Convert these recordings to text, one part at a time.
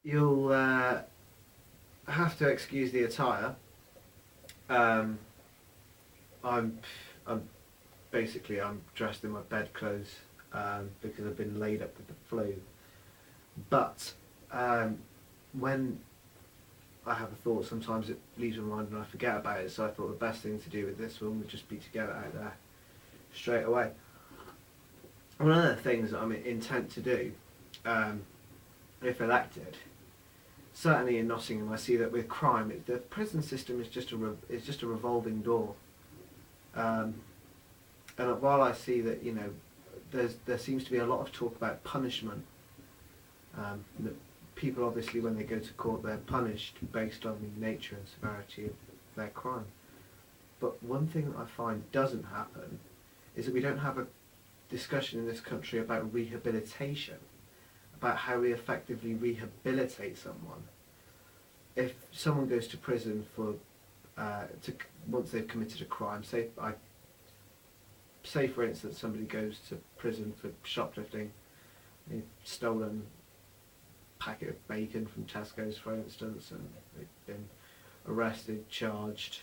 You'll have to excuse the attire. Um, I'm, I'm I'm dressed in my bedclothes because I've been laid up with the flu. But when I have a thought, sometimes it leaves my mind and I forget about it. So I thought the best thing to do with this one would just be to get it out there straight away. One of the things that I'm intent to do, if elected, certainly in Nottingham, I see that with crime, the prison system is just a revolving door. Um, and while I see that there seems to be a lot of talk about punishment, that people obviously when they go to court they're punished based on the nature and severity of their crime. But one thing that I find doesn't happen is that we don't have a discussion in this country about rehabilitation, about how we effectively rehabilitate someone. If someone goes to prison for once they've committed a crime, say for instance somebody goes to prison for shoplifting, they've stolen a packet of bacon from Tesco's for instance, and they've been arrested, charged,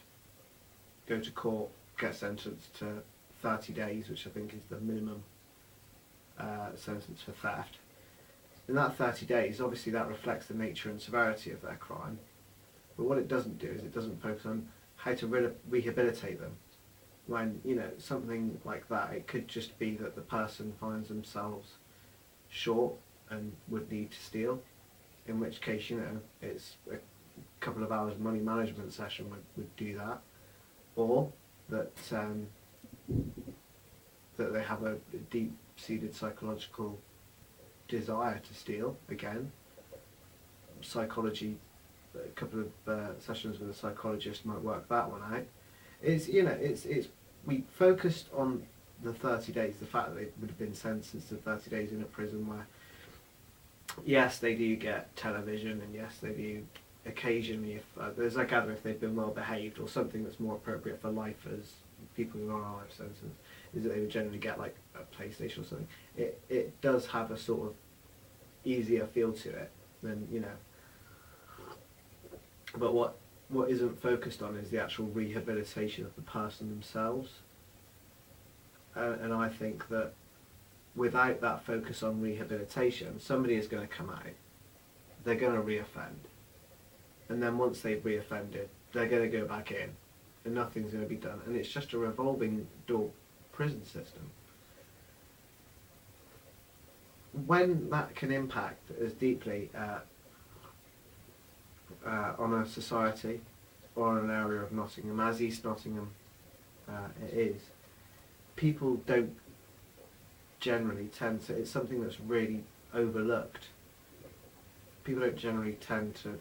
go to court, get sentenced to 30 days, which I think is the minimum sentence for theft. In that 30 days, obviously that reflects the nature and severity of their crime, but what it doesn't do is it doesn't focus on how to rehabilitate them. When, something like that, it could just be that the person finds themselves short and would need to steal, in which case, it's a couple of hours money management session would do that, or that that they have a deep-seated psychological desire to steal. Again, psychology, a couple of sessions with a psychologist might work that one out. We focused on the 30 days, the fact that they would have been sentenced to 30 days in a prison where, yes, they do get television, and yes, they do occasionally, if I gather, if they've been well behaved, or something that's more appropriate for lifers, people who are on life sentence, is that they would generally get like a PlayStation or something. It does have a sort of easier feel to it than, but what isn't focused on is the actual rehabilitation of the person themselves. And I think that without that focus on rehabilitation, somebody is going to come out, they're going to reoffend, and then once they've reoffended, they're going to go back in, and nothing's going to be done, and it's just a revolving door prison system. When that can impact as deeply on a society or on an area of Nottingham, as East Nottingham it is, people don't generally tend to, it's something that's really overlooked. People don't generally tend to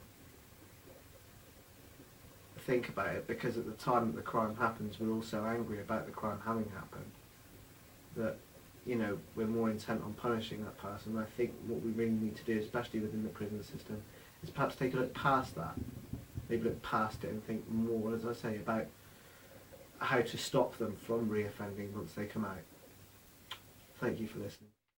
think about it because at the time that the crime happens, we're all so angry about the crime having happened that, we're more intent on punishing that person. I think what we really need to do, especially within the prison system, is perhaps take a look past that. Maybe look past it and think more, as I say, about how to stop them from reoffending once they come out. Thank you for listening.